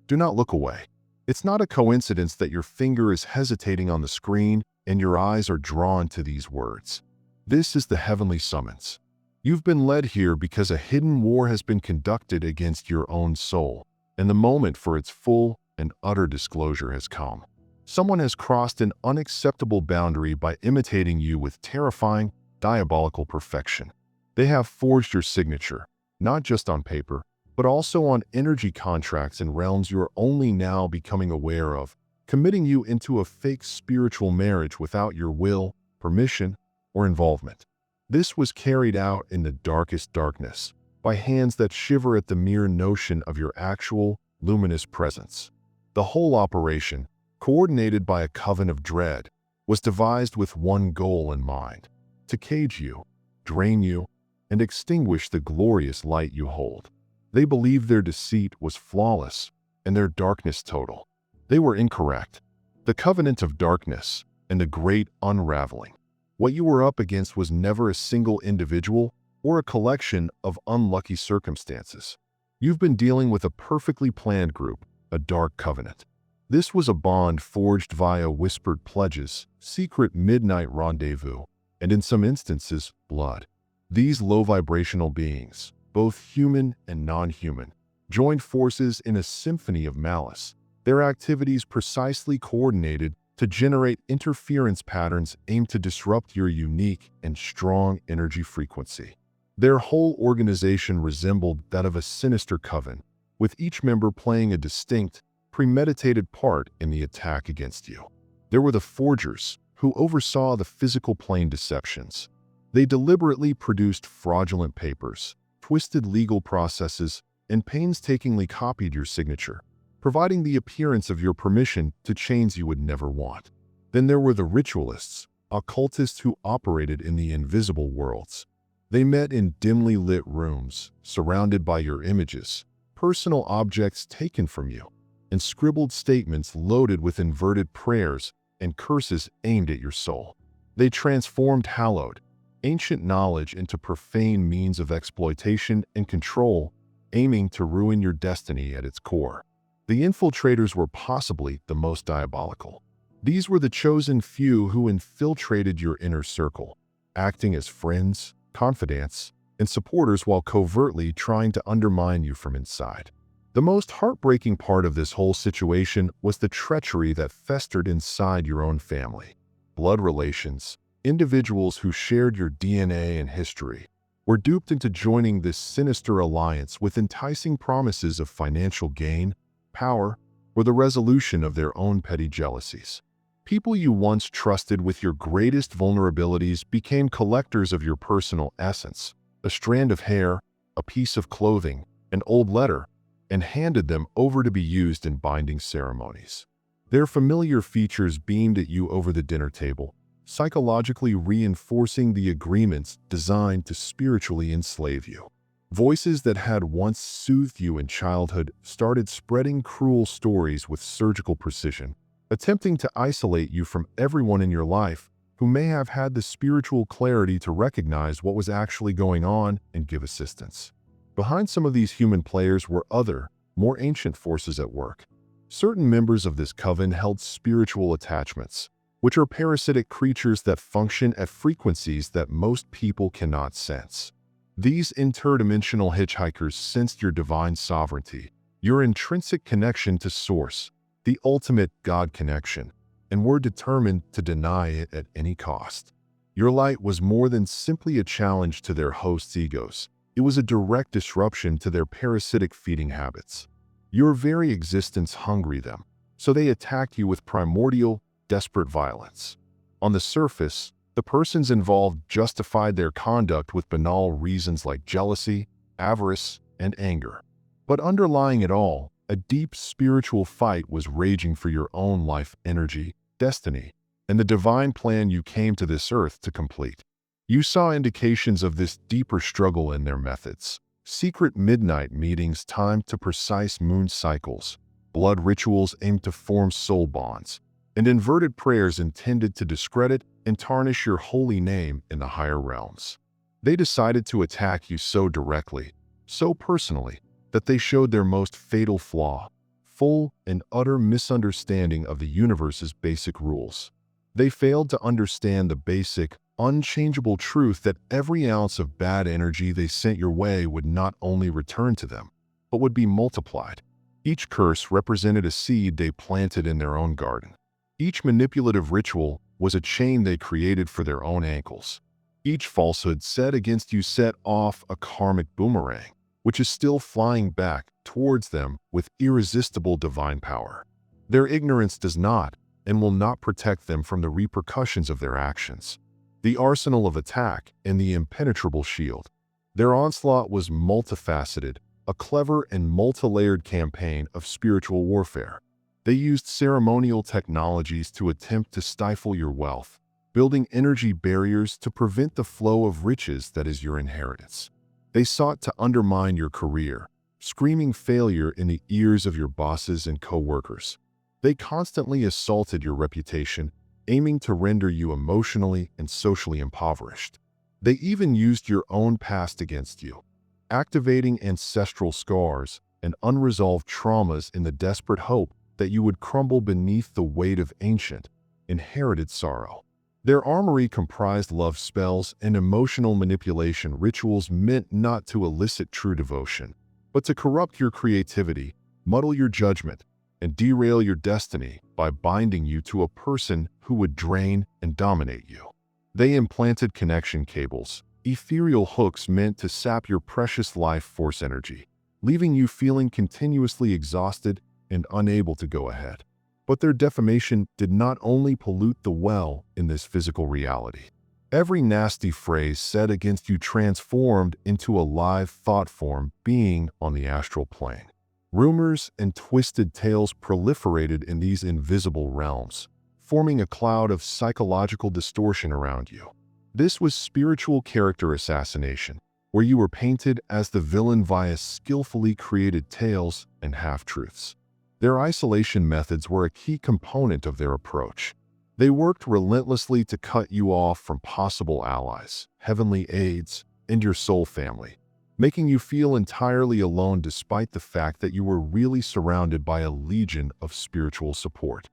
Do not look away. It's not a coincidence that your finger is hesitating on the screen and your eyes are drawn to these words. This is the heavenly summons. You've been led here because a hidden war has been conducted against your own soul, and the moment for its full and utter disclosure has come. Someone has crossed an unacceptable boundary by imitating you with terrifying, diabolical perfection. They have forged your signature, not just on paper, but also on energy contracts and realms you're only now becoming aware of, committing you into a fake spiritual marriage without your will, permission, or involvement. This was carried out in the darkest darkness, by hands that shiver at the mere notion of your actual, luminous presence. The whole operation, coordinated by a coven of dread, was devised with one goal in mind: to cage you, drain you, and extinguish the glorious light you hold. They believed their deceit was flawless and their darkness total. They were incorrect. The covenant of darkness and the great unraveling. What you were up against was never a single individual or a collection of unlucky circumstances. You've been dealing with a perfectly planned group, a dark covenant. This was a bond forged via whispered pledges, secret midnight rendezvous, and in some instances, blood. These low-vibrational beings, both human and non-human, joined forces in a symphony of malice, their activities precisely coordinated to generate interference patterns aimed to disrupt your unique and strong energy frequency. Their whole organization resembled that of a sinister coven, with each member playing a distinct, premeditated part in the attack against you. There were the forgers, who oversaw the physical plane deceptions. They deliberately produced fraudulent papers, twisted legal processes, and painstakingly copied your signature, providing the appearance of your permission to chains you would never want. Then there were the ritualists, occultists who operated in the invisible worlds. They met in dimly lit rooms, surrounded by your images, personal objects taken from you, and scribbled statements loaded with inverted prayers and curses aimed at your soul. They transformed hallowed, ancient knowledge into profane means of exploitation and control, aiming to ruin your destiny at its core. The infiltrators were possibly the most diabolical. These were the chosen few who infiltrated your inner circle, acting as friends, confidants, and supporters while covertly trying to undermine you from inside. The most heartbreaking part of this whole situation was the treachery that festered inside your own family. Blood relations, individuals who shared your DNA and history, were duped into joining this sinister alliance with enticing promises of financial gain, power, or the resolution of their own petty jealousies. People you once trusted with your greatest vulnerabilities became collectors of your personal essence, a strand of hair, a piece of clothing, an old letter, and handed them over to be used in binding ceremonies. Their familiar features beamed at you over the dinner table, psychologically reinforcing the agreements designed to spiritually enslave you. Voices that had once soothed you in childhood started spreading cruel stories with surgical precision, attempting to isolate you from everyone in your life who may have had the spiritual clarity to recognize what was actually going on and give assistance. Behind some of these human players were other, more ancient forces at work. Certain members of this coven held spiritual attachments, which are parasitic creatures that function at frequencies that most people cannot sense. These interdimensional hitchhikers sensed your divine sovereignty, your intrinsic connection to Source, the ultimate God connection, and were determined to deny it at any cost. Your light was more than simply a challenge to their hosts' egos. It was a direct disruption to their parasitic feeding habits. Your very existence hungry them, so they attacked you with primordial, desperate violence. On the surface, the persons involved justified their conduct with banal reasons like jealousy, avarice, and anger. But underlying it all, a deep spiritual fight was raging for your own life energy, destiny, and the divine plan you came to this earth to complete. You saw indications of this deeper struggle in their methods: secret midnight meetings timed to precise moon cycles, blood rituals aimed to form soul bonds, and inverted prayers intended to discredit and tarnish your holy name in the higher realms. They decided to attack you so directly, so personally, that they showed their most fatal flaw: full and utter misunderstanding of the universe's basic rules. They failed to understand the basic, unchangeable truth that every ounce of bad energy they sent your way would not only return to them, but would be multiplied. Each curse represented a seed they planted in their own garden. Each manipulative ritual was a chain they created for their own ankles. Each falsehood said against you set off a karmic boomerang, which is still flying back towards them with irresistible divine power. Their ignorance does not and will not protect them from the repercussions of their actions. The arsenal of attack and the impenetrable shield. Their onslaught was multifaceted, a clever and multi-layered campaign of spiritual warfare. They used ceremonial technologies to attempt to stifle your wealth, building energy barriers to prevent the flow of riches that is your inheritance. They sought to undermine your career, screaming failure in the ears of your bosses and co-workers. They constantly assaulted your reputation, aiming to render you emotionally and socially impoverished. They even used your own past against you, activating ancestral scars and unresolved traumas in the desperate hope that you would crumble beneath the weight of ancient, inherited sorrow. Their armory comprised love spells and emotional manipulation rituals meant not to elicit true devotion, but to corrupt your creativity, muddle your judgment, and derail your destiny by binding you to a person who would drain and dominate you. They implanted connection cables, ethereal hooks meant to sap your precious life force energy, leaving you feeling continuously exhausted and unable to go ahead. But their defamation did not only pollute the well in this physical reality. Every nasty phrase said against you transformed into a live thought-form being on the astral plane. Rumors and twisted tales proliferated in these invisible realms, forming a cloud of psychological distortion around you. This was spiritual character assassination, where you were painted as the villain via skillfully created tales and half-truths. Their isolation methods were a key component of their approach. They worked relentlessly to cut you off from possible allies, heavenly aids, and your soul family, making you feel entirely alone despite the fact that you were really surrounded by a legion of spiritual support.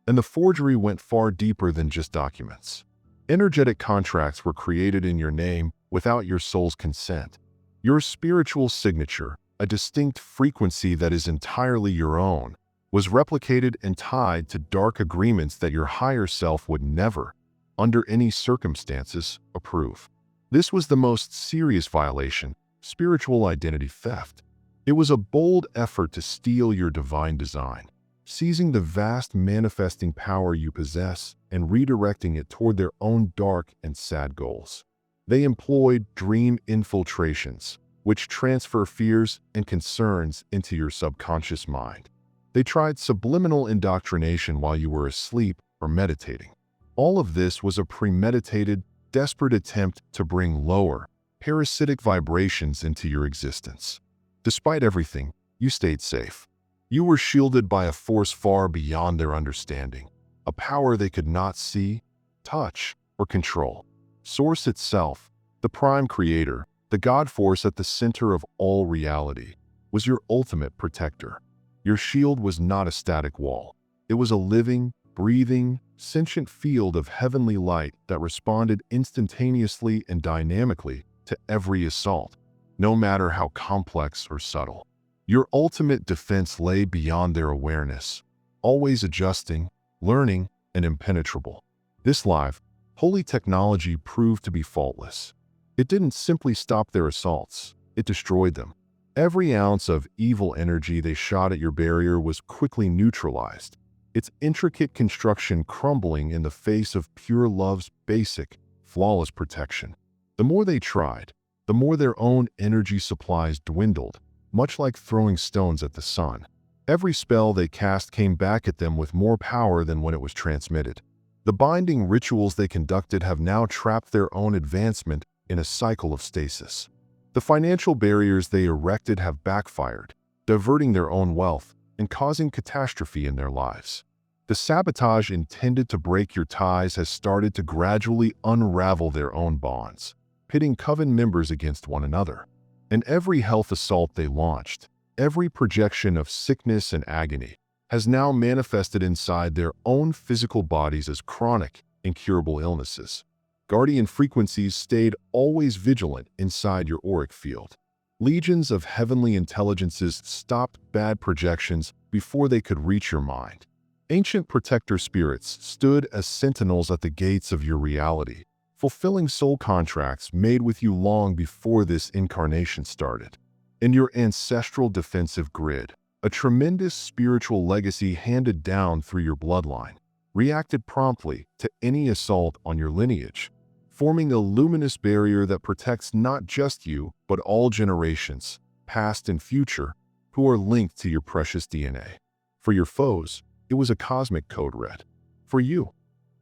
And the forgery went far deeper than just documents. Energetic contracts were created in your name without your soul's consent. Your spiritual signature, a distinct frequency that is entirely your own, was replicated and tied to dark agreements that your higher self would never, under any circumstances, approve. This was the most serious violation, spiritual identity theft. It was a bold effort to steal your divine design, seizing the vast manifesting power you possess and redirecting it toward their own dark and sad goals. They employed dream infiltrations, which transfer fears and concerns into your subconscious mind. They tried subliminal indoctrination while you were asleep or meditating. All of this was a premeditated, desperate attempt to bring lower, parasitic vibrations into your existence. Despite everything, you stayed safe. You were shielded by a force far beyond their understanding, a power they could not see, touch, or control. Source itself, the prime creator, the God force at the center of all reality, was your ultimate protector. Your shield was not a static wall. It was a living, breathing, sentient field of heavenly light that responded instantaneously and dynamically to every assault, no matter how complex or subtle. Your ultimate defense lay beyond their awareness, always adjusting, learning, and impenetrable. This live, holy technology proved to be faultless. It didn't simply stop their assaults, it destroyed them. Every ounce of evil energy they shot at your barrier was quickly neutralized, its intricate construction crumbling in the face of pure love's basic, flawless protection. The more they tried, the more their own energy supplies dwindled, much like throwing stones at the sun. Every spell they cast came back at them with more power than when it was transmitted. The binding rituals they conducted have now trapped their own advancement in a cycle of stasis. The financial barriers they erected have backfired, diverting their own wealth and causing catastrophe in their lives. The sabotage intended to break your ties has started to gradually unravel their own bonds, pitting coven members against one another. And every health assault they launched, every projection of sickness and agony has now manifested inside their own physical bodies as chronic, incurable illnesses. Guardian frequencies stayed always vigilant inside your auric field. Legions of heavenly intelligences stopped bad projections before they could reach your mind. Ancient protector spirits stood as sentinels at the gates of your reality, fulfilling soul contracts made with you long before this incarnation started. In your ancestral defensive grid, a tremendous spiritual legacy handed down through your bloodline reacted promptly to any assault on your lineage, forming a luminous barrier that protects not just you, but all generations, past and future, who are linked to your precious DNA. For your foes, it was a cosmic code red. For you,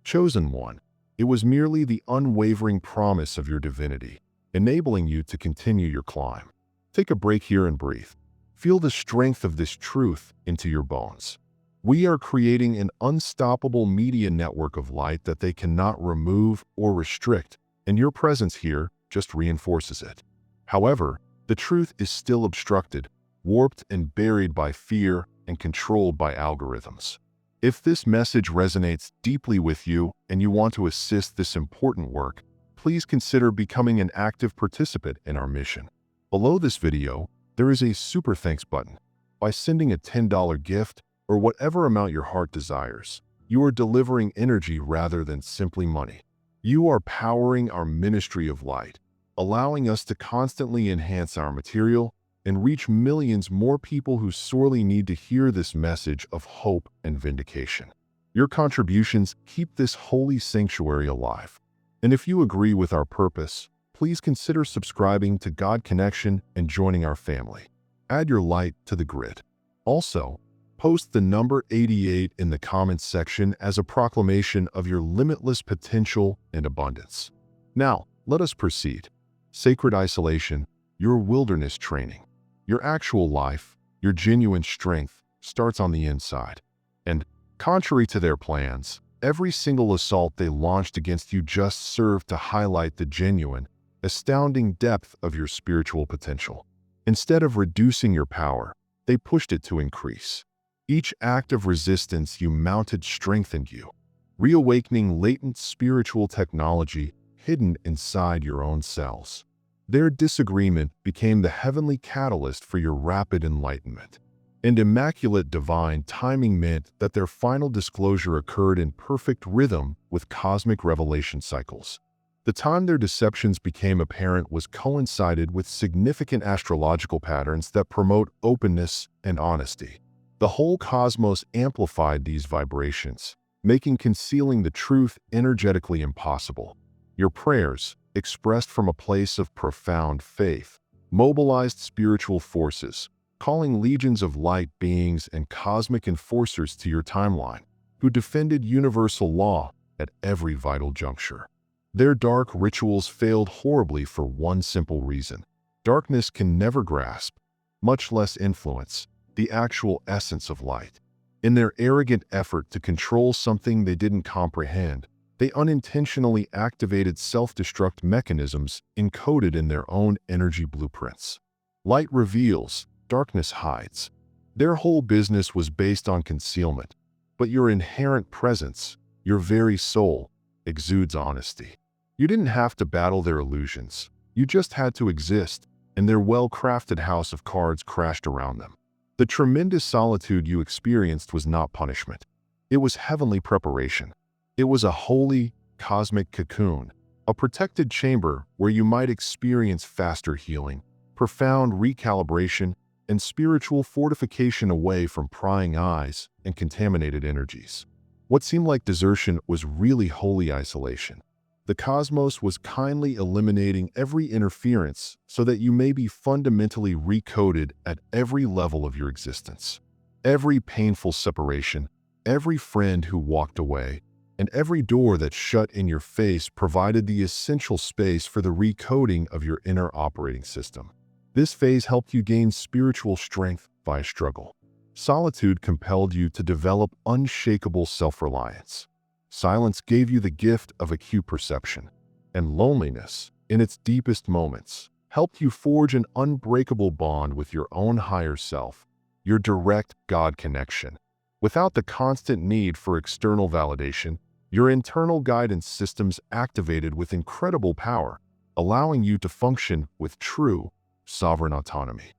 chosen one, it was merely the unwavering promise of your divinity, enabling you to continue your climb. Take a break here and breathe. Feel the strength of this truth into your bones. We are creating an unstoppable media network of light that they cannot remove or restrict, and your presence here just reinforces it. However, the truth is still obstructed, warped and buried by fear and controlled by algorithms. If this message resonates deeply with you and you want to assist this important work, please consider becoming an active participant in our mission. Below this video, there is a super thanks button. By sending a $10 gift or whatever amount your heart desires, you are delivering energy rather than simply money. You are powering our ministry of light, allowing us to constantly enhance our material and reach millions more people who sorely need to hear this message of hope and vindication. Your contributions keep this holy sanctuary alive. And if you agree with our purpose, please consider subscribing to God Connection and joining our family. Add your light to the grid. Also, post the number 88 in the comments section as a proclamation of your limitless potential and abundance. Now, let us proceed. Sacred isolation, your wilderness training. Your actual life, your genuine strength, starts on the inside. And, contrary to their plans, every single assault they launched against you just served to highlight the genuine, astounding depth of your spiritual potential. Instead of reducing your power, they pushed it to increase. Each act of resistance you mounted strengthened you, reawakening latent spiritual technology hidden inside your own cells. Their disagreement became the heavenly catalyst for your rapid enlightenment. And immaculate divine timing meant that their final disclosure occurred in perfect rhythm with cosmic revelation cycles. The time their deceptions became apparent was coincided with significant astrological patterns that promote openness and honesty. The whole cosmos amplified these vibrations, making concealing the truth energetically impossible. Your prayers, expressed from a place of profound faith, mobilized spiritual forces, calling legions of light beings and cosmic enforcers to your timeline, who defended universal law at every vital juncture. Their dark rituals failed horribly for one simple reason. Darkness can never grasp, much less influence, the actual essence of light. In their arrogant effort to control something they didn't comprehend, they unintentionally activated self-destruct mechanisms encoded in their own energy blueprints. Light reveals, darkness hides. Their whole business was based on concealment, but your inherent presence, your very soul, exudes honesty. You didn't have to battle their illusions. You just had to exist, and their well-crafted house of cards crashed around them. The tremendous solitude you experienced was not punishment. It was heavenly preparation. It was a holy, cosmic cocoon, a protected chamber where you might experience faster healing, profound recalibration, and spiritual fortification away from prying eyes and contaminated energies. What seemed like desertion was really holy isolation. The cosmos was kindly eliminating every interference so that you may be fundamentally recoded at every level of your existence. Every painful separation, every friend who walked away, and every door that shut in your face provided the essential space for the recoding of your inner operating system. This phase helped you gain spiritual strength via struggle. Solitude compelled you to develop unshakable self-reliance. Silence gave you the gift of acute perception. And loneliness, in its deepest moments, helped you forge an unbreakable bond with your own higher self, your direct God connection. Without the constant need for external validation, your internal guidance systems activated with incredible power, allowing you to function with true, sovereign autonomy.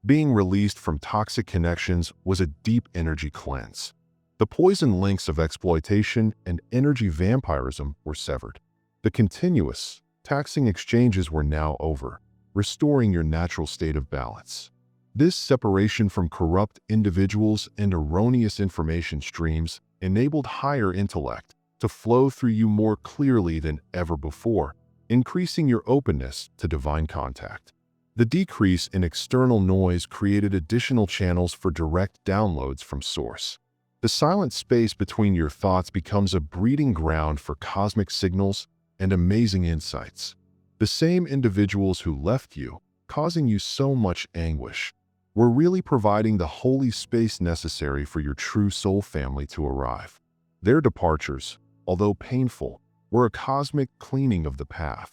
Being released from toxic connections was a deep energy cleanse. The poison links of exploitation and energy vampirism were severed. The continuous, taxing exchanges were now over, restoring your natural state of balance. This separation from corrupt individuals and erroneous information streams enabled higher intellect to flow through you more clearly than ever before, increasing your openness to divine contact. The decrease in external noise created additional channels for direct downloads from Source. The silent space between your thoughts becomes a breeding ground for cosmic signals and amazing insights. The same individuals who left you, causing you so much anguish, were really providing the holy space necessary for your true soul family to arrive. Their departures, although painful, were a cosmic cleaning of the path,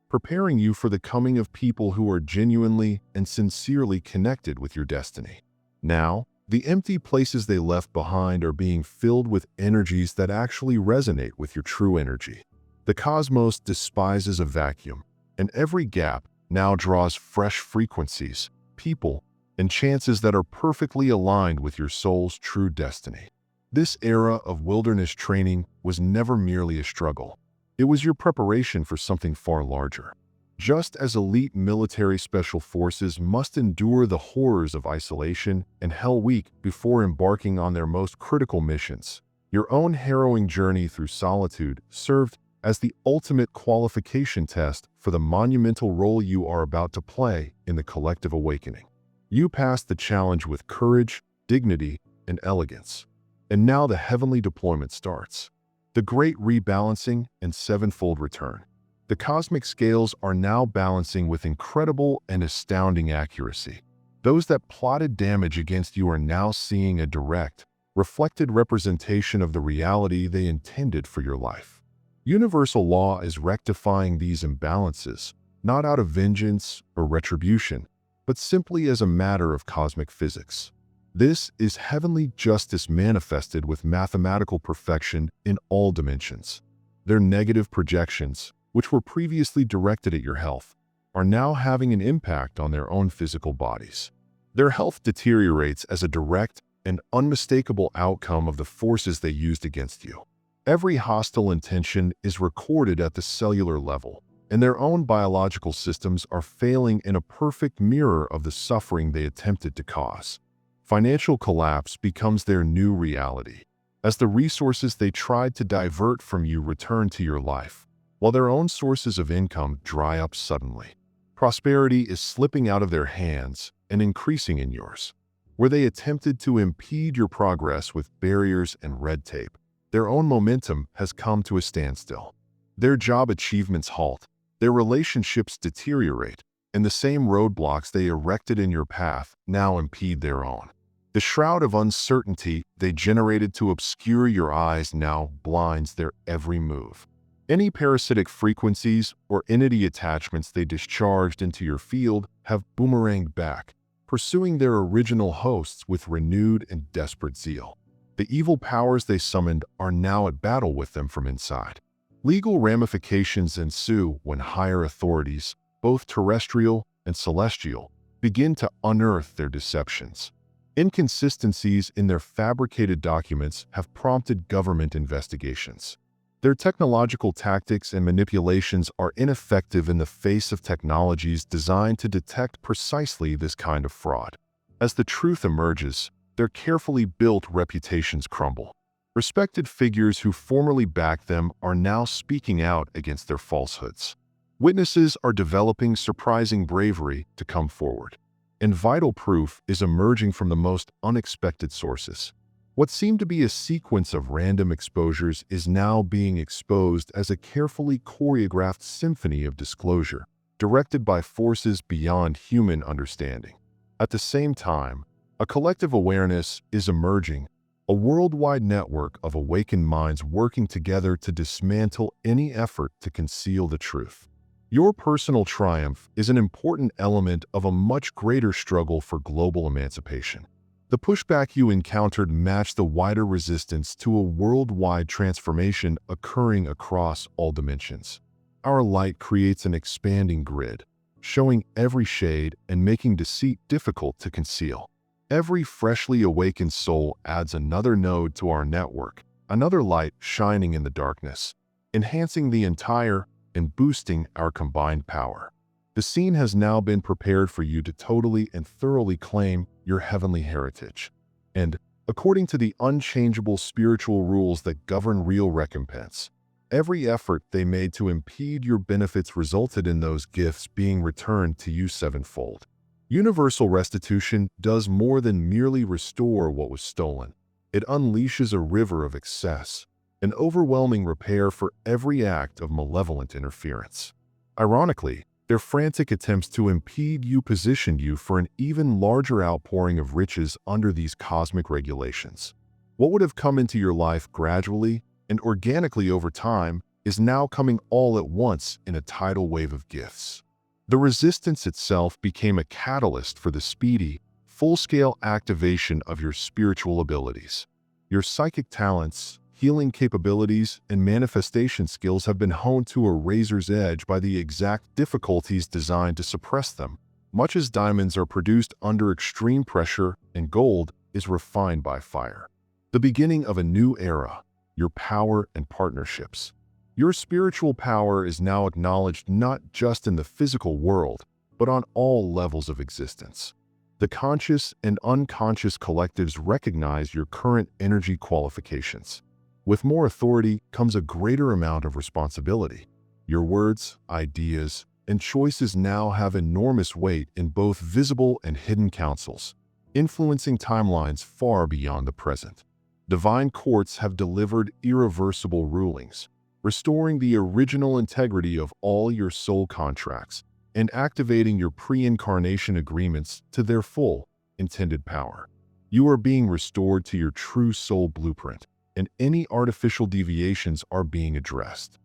preparing you for the coming of people who are genuinely and sincerely connected with your destiny. Now, the empty places they left behind are being filled with energies that actually resonate with your true energy. The cosmos despises a vacuum, and every gap now draws fresh frequencies, people, and chances that are perfectly aligned with your soul's true destiny. This era of wilderness training was never merely a struggle. It was your preparation for something far larger. Just as elite military special forces must endure the horrors of isolation and Hell Week before embarking on their most critical missions, your own harrowing journey through solitude served as the ultimate qualification test for the monumental role you are about to play in the collective awakening. You passed the challenge with courage, dignity, and elegance. And now the heavenly deployment starts. The great rebalancing and sevenfold return. The cosmic scales are now balancing with incredible and astounding accuracy. Those that plotted damage against you are now seeing a direct, reflected representation of the reality they intended for your life. Universal law is rectifying these imbalances, not out of vengeance or retribution, but simply as a matter of cosmic physics. This is heavenly justice manifested with mathematical perfection in all dimensions. Their negative projections, which were previously directed at your health, are now having an impact on their own physical bodies. Their health deteriorates as a direct and unmistakable outcome of the forces they used against you. Every hostile intention is recorded at the cellular level, and their own biological systems are failing in a perfect mirror of the suffering they attempted to cause. Financial collapse becomes their new reality, as the resources they tried to divert from you return to your life, while their own sources of income dry up suddenly. Prosperity is slipping out of their hands and increasing in yours. Where they attempted to impede your progress with barriers and red tape, their own momentum has come to a standstill. Their job achievements halt, their relationships deteriorate, and the same roadblocks they erected in your path now impede their own. The shroud of uncertainty they generated to obscure your eyes now blinds their every move. Any parasitic frequencies or entity attachments they discharged into your field have boomeranged back, pursuing their original hosts with renewed and desperate zeal. The evil powers they summoned are now at battle with them from inside. Legal ramifications ensue when higher authorities, both terrestrial and celestial, begin to unearth their deceptions. Inconsistencies in their fabricated documents have prompted government investigations. Their technological tactics and manipulations are ineffective in the face of technologies designed to detect precisely this kind of fraud. As the truth emerges, their carefully built reputations crumble. Respected figures who formerly backed them are now speaking out against their falsehoods. Witnesses are developing surprising bravery to come forward, and vital proof is emerging from the most unexpected sources. What seemed to be a sequence of random exposures is now being exposed as a carefully choreographed symphony of disclosure, directed by forces beyond human understanding. At the same time, a collective awareness is emerging, a worldwide network of awakened minds working together to dismantle any effort to conceal the truth. Your personal triumph is an important element of a much greater struggle for global emancipation. The pushback you encountered matched the wider resistance to a worldwide transformation occurring across all dimensions. Our light creates an expanding grid, showing every shade and making deceit difficult to conceal. Every freshly awakened soul adds another node to our network, another light shining in the darkness, enhancing the entire and boosting our combined power. The scene has now been prepared for you to totally and thoroughly claim your heavenly heritage. And, according to the unchangeable spiritual rules that govern real recompense, every effort they made to impede your benefits resulted in those gifts being returned to you sevenfold. Universal restitution does more than merely restore what was stolen. It unleashes a river of excess, an overwhelming repair for every act of malevolent interference. Ironically, their frantic attempts to impede you positioned you for an even larger outpouring of riches under these cosmic regulations. What would have come into your life gradually and organically over time is now coming all at once in a tidal wave of gifts. The resistance itself became a catalyst for the speedy, full-scale activation of your spiritual abilities. Your psychic talents, healing capabilities, and manifestation skills have been honed to a razor's edge by the exact difficulties designed to suppress them. Much as diamonds are produced under extreme pressure and gold is refined by fire. The beginning of a new era, your power and partnerships. Your spiritual power is now acknowledged not just in the physical world, but on all levels of existence. The conscious and unconscious collectives recognize your current energy qualifications. With more authority comes a greater amount of responsibility. Your words, ideas, and choices now have enormous weight in both visible and hidden councils, influencing timelines far beyond the present. Divine courts have delivered irreversible rulings, restoring the original integrity of all your soul contracts and activating your pre-incarnation agreements to their full, intended power. You are being restored to your true soul blueprint, and any artificial deviations are being addressed.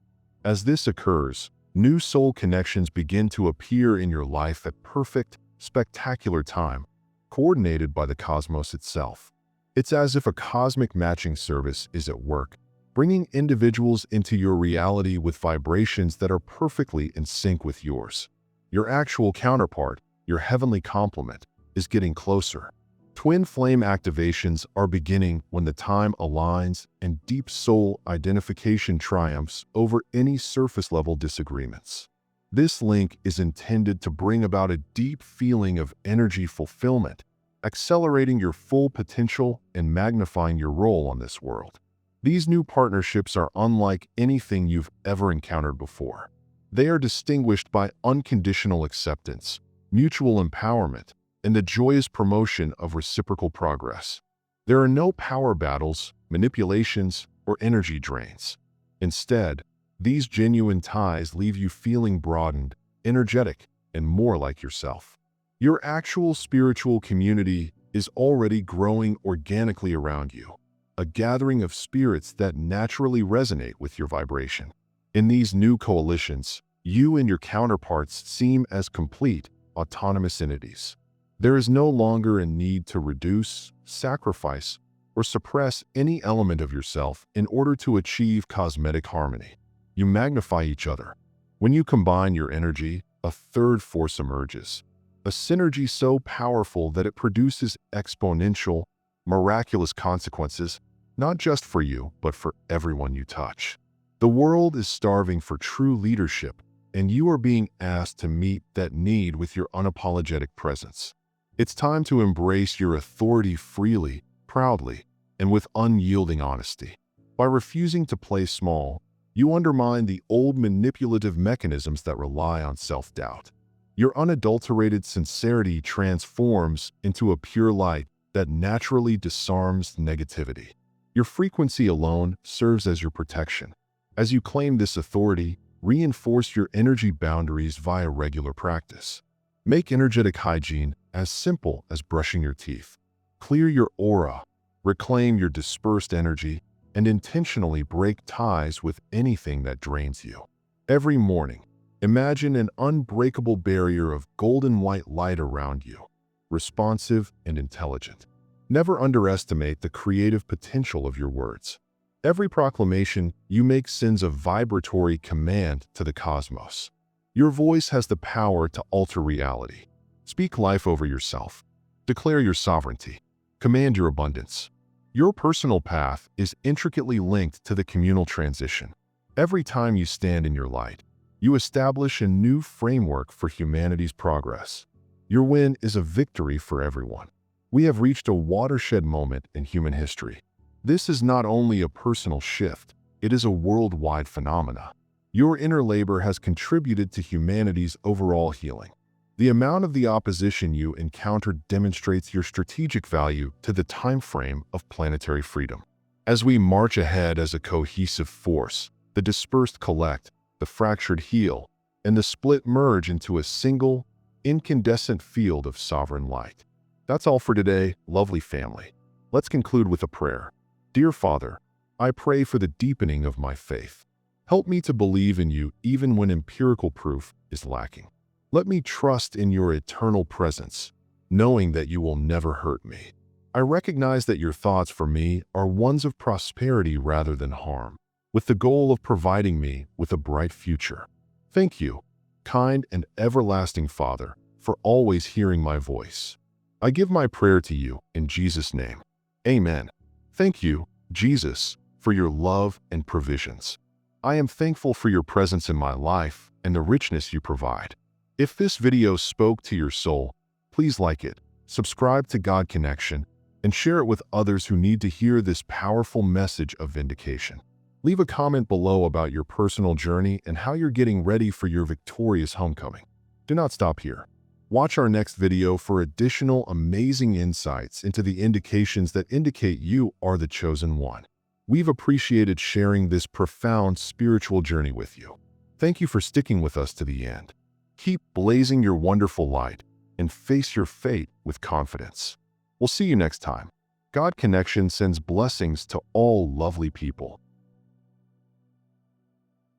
As this occurs, new soul connections begin to appear in your life at perfect, spectacular time, coordinated by the cosmos itself. It's as if a cosmic matching service is at work, bringing individuals into your reality with vibrations that are perfectly in sync with yours. Your actual counterpart, your heavenly complement, is getting closer. Twin flame activations are beginning when the time aligns and deep soul identification triumphs over any surface-level disagreements. This link is intended to bring about a deep feeling of energy fulfillment, accelerating your full potential and magnifying your role on this world. These new partnerships are unlike anything you've ever encountered before. They are distinguished by unconditional acceptance, mutual empowerment, and the joyous promotion of reciprocal progress. There are no power battles, manipulations, or energy drains. Instead, these genuine ties leave you feeling broadened, energetic, and more like yourself. Your actual spiritual community is already growing organically around you, a gathering of spirits that naturally resonate with your vibration. In these new coalitions, you and your counterparts seem as complete, autonomous entities. There is no longer a need to reduce, sacrifice, or suppress any element of yourself in order to achieve cosmetic harmony. You magnify each other. When you combine your energy, a third force emerges, a synergy so powerful that it produces exponential, miraculous consequences, not just for you, but for everyone you touch. The world is starving for true leadership, and you are being asked to meet that need with your unapologetic presence. It's time to embrace your authority freely, proudly, and with unyielding honesty. By refusing to play small, you undermine the old manipulative mechanisms that rely on self-doubt. Your unadulterated sincerity transforms into a pure light that naturally disarms negativity. Your frequency alone serves as your protection. As you claim this authority, reinforce your energy boundaries via regular practice. Make energetic hygiene as simple as brushing your teeth. Clear your aura, reclaim your dispersed energy, and intentionally break ties with anything that drains you. Every morning, Imagine an unbreakable barrier of golden white light around you, responsive and intelligent. Never underestimate the creative potential of your words. Every proclamation you make sends a vibratory command to the cosmos. Your voice has the power to alter reality. Speak life over yourself. Declare your sovereignty. Command your abundance. Your personal path is intricately linked to the communal transition. Every time you stand in your light, you establish a new framework for humanity's progress. Your win is a victory for everyone. We have reached a watershed moment in human history. This is not only a personal shift, it is a worldwide phenomena. Your inner labor has contributed to humanity's overall healing. The amount of the opposition you encountered demonstrates your strategic value to the time frame of planetary freedom. As we march ahead as a cohesive force, the dispersed collect, the fractured heal, and the split merge into a single, incandescent field of sovereign light. That's all for today, lovely family. Let's conclude with a prayer. Dear Father, I pray for the deepening of my faith. Help me to believe in you even when empirical proof is lacking. Let me trust in your eternal presence, knowing that you will never hurt me. I recognize that your thoughts for me are ones of prosperity rather than harm, with the goal of providing me with a bright future. Thank you, kind and everlasting Father, for always hearing my voice. I give my prayer to you in Jesus' name. Amen. Thank you, Jesus, for your love and provisions. I am thankful for your presence in my life and the richness you provide. If this video spoke to your soul, please like it, subscribe to God Connection, and share it with others who need to hear this powerful message of vindication. Leave a comment below about your personal journey and how you're getting ready for your victorious homecoming. Do not stop here. Watch our next video for additional amazing insights into the indications that indicate you are the chosen one. We've appreciated sharing this profound spiritual journey with you. Thank you for sticking with us to the end. Keep blazing your wonderful light and face your fate with confidence. We'll see you next time. God Connection sends blessings to all lovely people.